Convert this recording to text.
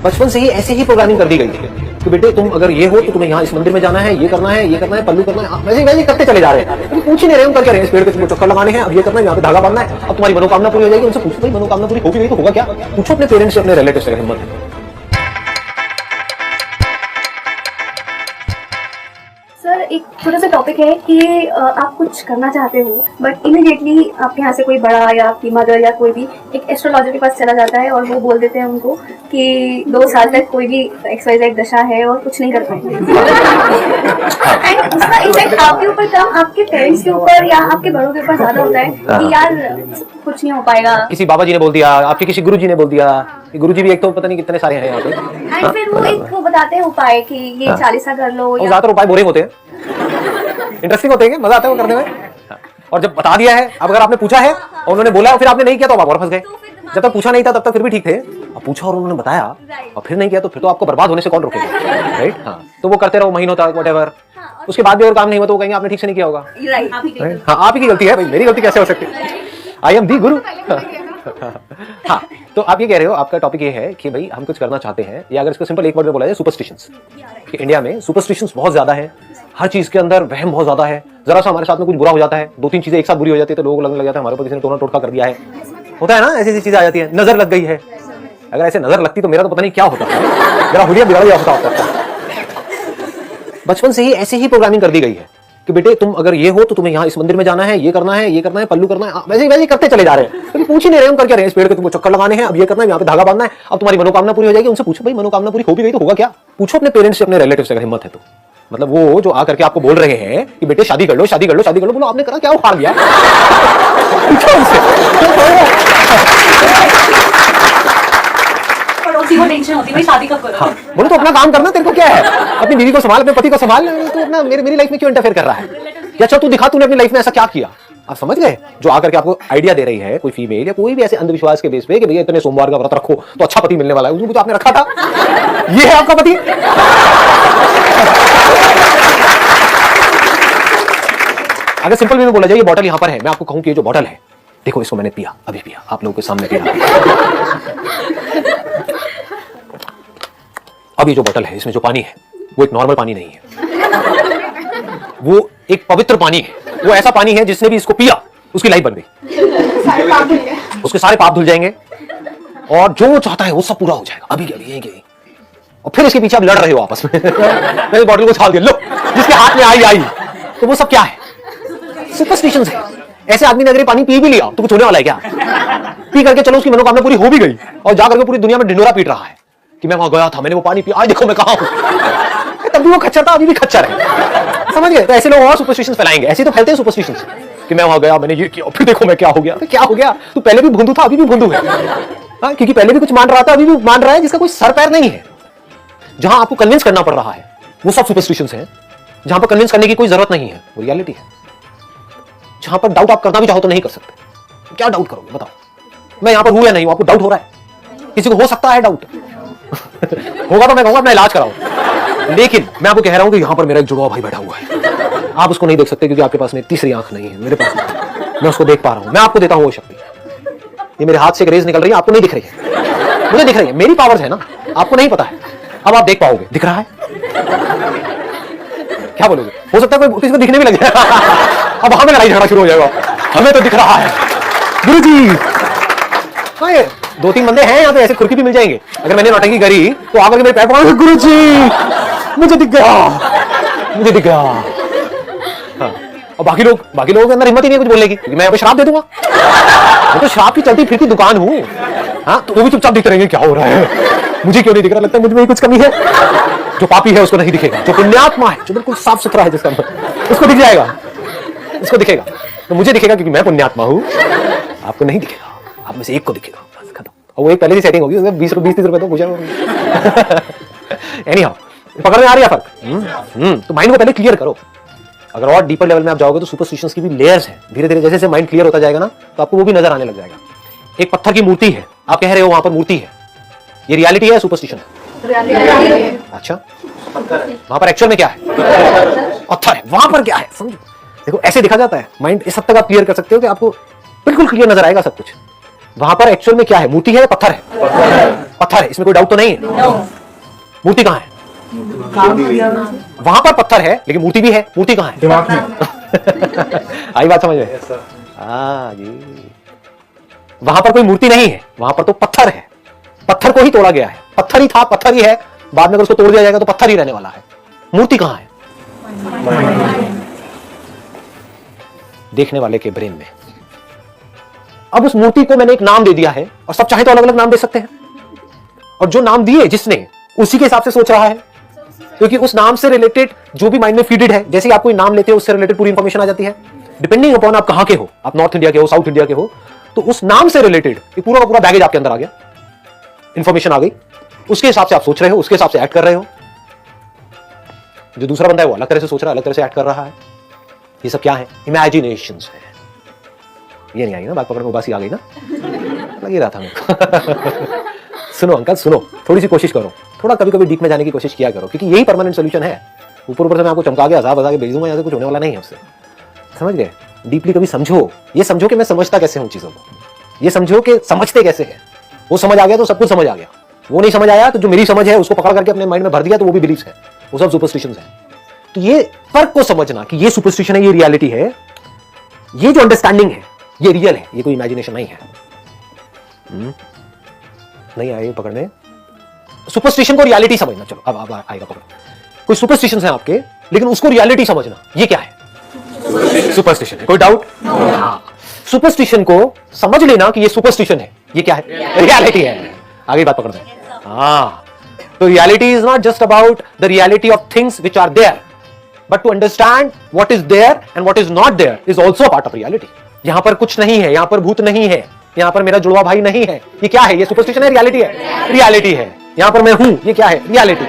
बचपन से ही ऐसे ही प्रोग्रामिंग कर दी गई थी कि बेटे तुम अगर ये हो तो तुम्हें यहाँ इस मंदिर में जाना है, ये करना है, ये करना है, पल्लू करना है, वैसे वैसे करते चले जा रहे हैं। लेकिन पूछ ही नहीं रहे हम कर रहे हैं, इस पेड़ के तुमको चक्कर लगाने हैं, अब ये करना है, यहाँ पे धागा बांधना है, अब तुम्हारी मनोकामना पूरी हो जाएगी। उनसे पूछो भाई मनोकामना पूरी होगी नहीं तो होगा क्या? पूछो अपने पेरेंट्स से, अपने रिलेटिव से, हिम्मत है। सर एक छोटा सा टॉपिक है कि आप कुछ करना चाहते हो बट इमीडिएटली आपके यहाँ से कोई बड़ा या आपकी मदर या कोई भी एक एस्ट्रोलॉजर के पास चला जाता है और वो बोल देते हैं उनको कि 2 साल तक कोई भी XYZ दशा है और कुछ नहीं कर पाएंगे। एंड उसका इफेक्ट आपके ऊपर कम आपके पेरेंट्स के ऊपर या आपके बड़ों के ऊपर ज्यादा होता है कि यार कुछ नहीं हो पाएगा। किसी बाबा जी ने बोल दिया, आपके किसी गुरु जी ने बोल दिया, गुरु जी भी एक तो पता नहीं कितने सारे हैं यहाँ पे। एंड फिर वो एक वो बताते हैं उपाय कि ये 40 कर लो। ज्यादातर उपाय बोरिंग होते हैं, इंटरेस्टिंग होते हैं, मजा आता है वो करने में। और जब बता दिया है, अब अगर आपने पूछा है और उन्होंने बोला और फिर आपने नहीं किया तो आप और फंस गए। जब तक पूछा नहीं था तब तक फिर भी ठीक थे, अब पूछा और उन्होंने बताया और फिर नहीं किया तो फिर तो आपको बर्बाद होने से कौन रोकेगा, राइट? हाँ, तो वो करते रहो महीनों तक व्हाटएवर, उसके बाद भी अगर काम नहीं हुआ तो वो कहेंगे आपने ठीक से नहीं किया होगा। हाँ, आप ही की गलती है भाई, मेरी गलती कैसे हो सकती है? आई एम दी गुरु। हाँ, तो आप ये कह रहे हो, आपका टॉपिक ये है कि भाई हम कुछ करना चाहते हैं, या अगर इसको सिंपल एक वर्ड में बोला जाए सुपरस्टिशंस। कि इंडिया में सुपरस्टिशंस बहुत ज्यादा है, हर चीज के अंदर वहम बहुत ज्यादा है। जरा सा हमारे साथ में कुछ बुरा हो जाता है, 2-3 चीजें एक साथ बुरी हो जाती है तो लोग लगने लग जाते हैं हमारे ऊपर किसी ने टोना टोटका कर दिया है, होता है ना, ऐसी ऐसी चीजें आ जाती है। नजर लग गई है, अगर ऐसे नजर लगती तो मेरा तो पता नहीं क्या होता है, मेरा हुलिया बिगड़ गया होता। बचपन से ही ऐसे ही प्रोग्रामिंग कर दी गई है कि बेटे तुम अगर ये हो तो तुम्हें यहाँ इस मंदिर में जाना है, ये करना है, ये करना है, पल्लू करना है, वैसे वैसे करते चले जा रहे हैं। लेकिन पूछ ही नहीं रहे हम कर क्या रहे हैं, इस पेड़ के तुमको चक्कर लगाने हैं, अब ये करना है, यहाँ पे धागा बांधना है, अब तुम्हारी मनोकामना पूरी हो जाएगी। उनसे पूछो भाई मनोकामना पूरी हो भी गई तो होगा क्या? पूछो अपने पेरेंट्स से, अपने रिलेटिव से, अगर हिम्मत है तो। मतलब वो जो आकर के आपको बोल रहे हैं कि बेटे शादी कर लो, शादी कर लो, शादी कर लो, बोलो आपने करा क्या, उखाड़ दिया? पूछो उनसे। को टेंशन होती है भाई शादी कब करो। हाँ, बोलो तो अपना काम करना, तेरे को क्या है, अपनी बीवी को संभाल, अपने पति को संभाल, तो अपना मेरी लाइफ में क्यों इंटरफेयर कर रहा है? या अच्छा तू दिखा तूने अपनी लाइफ में ऐसा क्या किया। आप समझ गए? जो आकर के आपको आइडिया दे रही है कोई फीमेल या कोई भी ऐसे अंधविश्वास के बेस पे कि भैया इतने सोमवार का व्रत रखो तो अच्छा पति मिलने वाला है, उसमें तो आपने रखा था, ये है आपका पति। अगर सिंपल वे में बोला जाए ये बॉटल यहां पर है, मैं आपको कहूं कि ये जो बॉटल है, देखो इसको मैंने पिया, अभी पिया, आप लोगों के सामने पिया। अब ये जो बोतल है इसमें जो पानी है वो एक नॉर्मल पानी नहीं है, वो एक पवित्र पानी है। वो ऐसा पानी है जिसने भी इसको पिया उसकी लाइफ बन गई, उसके सारे पाप धुल जाएंगे और जो वो चाहता है वो सब पूरा हो जाएगा। अभी यही और फिर इसके पीछे आप लड़ रहे हो आपस में। मैं बॉटल को छाल दिया, लो जिसके हाथ में आई तो वो सब क्या है? सुपरस्टिशंस है। ऐसे आदमी ने अगर पानी पी भी लिया तो कुछ होने वाला है क्या? पी करके चलो उसकी मनोकामना पूरी हो भी गई और जाकर के पूरी दुनिया में ढिंडोरा पीट रहा है कि मैं वहां गया था, मैंने वो पानी पिया, आज देखो मैं कहां हूं। तब भी वो खच्चर था, अभी भी खच्चर है। समझ गए? तो ऐसे लोग और सुपरस्टिशंस फैलाएंगे, ऐसे तो फैलते हैं सुपरस्टिशंस कि मैं वहां गया, मैंने ये किया, फिर देखो मैं क्या हो गया। तो क्या हो गया? तू पहले भी भोंदू था, अभी भी भोंदू है। हाँ, क्योंकि पहले भी कुछ मान रहा था, अभी भी मान रहा है, जिसका कोई सर पैर नहीं है। जहां आपको कन्विंस करना पड़ रहा है वो सब सुपरस्टिशंस है, जहां पर कन्विंस करने की कोई जरूरत नहीं है वो रियलिटी है। जहां पर डाउट आप करना भी चाहो तो नहीं कर सकते। क्या डाउट करोगे बताओ? मैं यहां पर हूं या नहीं हूं, आपको डाउट हो रहा है? किसी को हो सकता है डाउट। होगा तो मैं कहूंगा अपना इलाज कराओ। लेकिन मैं आपको कह रहा हूं कि यहां पर मेरा एक जुड़वा भाई बैठा हुआ है, आप उसको नहीं देख सकते क्योंकि आपके पास में तीसरी आंख नहीं है, मेरे पास मैं उसको देख पा रहा हूं। मैं आपको देता हूं वो शक्ति। ये मेरे हाथ से एक रेज निकल रही है, आपको नहीं दिख रही है, मुझे दिख रही है, मेरी पावर्स है ना, आपको नहीं पता है। अब आप देख पाओगे, दिख रहा है? क्या बोलोगे? हो सकता है कोई किसी को दिखने भी लग जाए। अब हमें लड़ाई झगड़ा शुरू हो जाएगा, हमें तो दिख रहा है गुरुजी। हाँ, ये 2-3 बंदे हैं यहाँ पे, ऐसे खुरकी भी मिल जाएंगे। अगर मैंने नौटंकी करी तो आकर के मेरे पैर पकड़, गुरुजी मुझे दिख गया, मुझे दिख गया। हाँ, और बाकी लोगों के अंदर हिम्मत ही नहीं है कुछ बोलने की, क्योंकि मैं यहाँ पे श्राप दे दूंगा। मैं तो श्राप की चलती फिरती दुकान हूँ। हाँ, तो वो भी चुपचाप दिखते रहेंगे क्या हो रहा है, मुझे क्यों नहीं दिख रहा, लगता है मुझ में कुछ कमी है। जो पापी है उसको नहीं दिखेगा, जो पुण्यात्मा है, जो बिल्कुल साफ सुथरा है जिसका अंदर, उसको दिख जाएगा, उसको दिखेगा। तो मुझे दिखेगा क्योंकि मैं पुण्यात्मा हूँ, आपको नहीं दिखेगा, आप में से एक को दिखेगा, बस खत्म। और वो एक पहले से सेटिंग होगी, 20-30 रुपए तो पूछा। एनी हाउ, पकड़ में आ रही है फर्क? तो माइंड को पहले क्लियर करो। अगर और डीपर लेवल में आप जाओगे तो सुपरस्टिशंस की भी लेयर्स हैं। धीरे धीरे जैसे माइंड क्लियर होता जाएगा ना तो आपको वो भी नजर आने लग जाएगा। एक पत्थर की मूर्ति है, आप कह रहे हो वहां पर मूर्ति है, ये रियलिटी है सुपरस्टिशन? अच्छा, वहां पर एक्चुअल में क्या है? पत्थर है, वहां पर क्या है? समझो, देखो ऐसे दिखा जाता है। माइंड इस हद तक आप क्लियर कर सकते हो कि आपको बिल्कुल क्लियर नजर आएगा सब कुछ। वहां पर एक्चुअल में क्या है? मूर्ति है या पत्थर है? पत्थर है, इसमें कोई डाउट तो नहीं है। मूर्ति कहां है? वहां पर पत्थर है लेकिन मूर्ति भी है। मूर्ति कहां है? दिमाग में। आई बात समझ में? हाँ जी, वहां पर कोई मूर्ति नहीं है, वहां पर तो पत्थर है। पत्थर को ही तोड़ा गया है, पत्थर ही था, पत्थर ही है, बाद में अगर उसको तोड़ दिया जाएगा तो पत्थर ही रहने वाला है। मूर्ति कहां है? देखने वाले के ब्रेन में। अब उस मूर्ति को मैंने एक नाम दे दिया है और सब चाहे तो अलग अलग नाम दे सकते हैं, और जो नाम दिए जिसने उसी के हिसाब से सोच रहा है, क्योंकि उस नाम से रिलेटेड जो भी माइंड में फीडेड है, जैसे आप कोई नाम लेते हो उससे रिलेटेड पूरी इंफॉर्मेशन आ जाती है। डिपेंडिंग अपॉन आप कहां के हो, आप नॉर्थ इंडिया के हो, साउथ इंडिया के हो, तो उस नाम से रिलेटेड एक पूरा का पूरा बैगेज आपके अंदर आ गया, इंफॉर्मेशन आ गई, उसके हिसाब से आप सोच रहे हो, उसके हिसाब से एक्ट कर रहे हो। जो दूसरा बंदा है वो अलग तरह से सोच रहा है, अलग तरह से एक्ट कर रहा है। ये सब क्या है? इमेजिनेशंस है। ये नहीं आई ना बात पकड़ में, उबासी आ गई ना, लग ही रहा था मुझको। सुनो अंकल सुनो, थोड़ी सी कोशिश करो, थोड़ा कभी कभी डीप में जाने की कोशिश किया करो, क्योंकि यही परमानेंट सोल्यूशन है। ऊपर ऊपर से मैं आपको चमका के आजाद बजा के भेज दूंगा, यहाँ से कुछ होने वाला नहीं है उससे। समझ गए? डीपली कभी समझो, ये समझो कि मैं समझता कैसे हूं चीजों को, ये समझो कि समझते कैसे है। वो समझ आ गया तो सब कुछ समझ आ गया, वो नहीं समझ आया तो जो मेरी समझ है उसको पकड़ करके अपने माइंड में भर दिया तो वो भी बिलीफ है, वो सब सुपरस्टिशंस है। तो ये फर्क को समझना कि ये सुपरस्टिशन है, ये रियलिटी है, ये जो अंडरस्टैंडिंग है ये रियल है, ये कोई इमेजिनेशन नहीं है। नहीं आएगी पकड़ में। सुपरस्टिशन को रियलिटी समझना, चलो अब आएगा पकड़। कोई सुपरस्टिशन है आपके, लेकिन उसको रियलिटी समझना, ये क्या है? सुपरस्टिशन है। कोई डाउट? सुपरस्टिशन को समझ लेना कि ये सुपरस्टिशन है, ये क्या है? रियलिटी है। आगे बात पकड़ में। हाँ, तो reality is not just about the reality of things which are there, but to understand what is there and what is not there is also part of reality. यहां पर कुछ नहीं है, यहां पर भूत नहीं है, यहां पर मेरा जुड़वा भाई नहीं है, ये क्या है? ये सुपरस्टिशन है, रियलिटी है? रियलिटी है। यहां पर मैं हूं, ये क्या है? रियलिटी।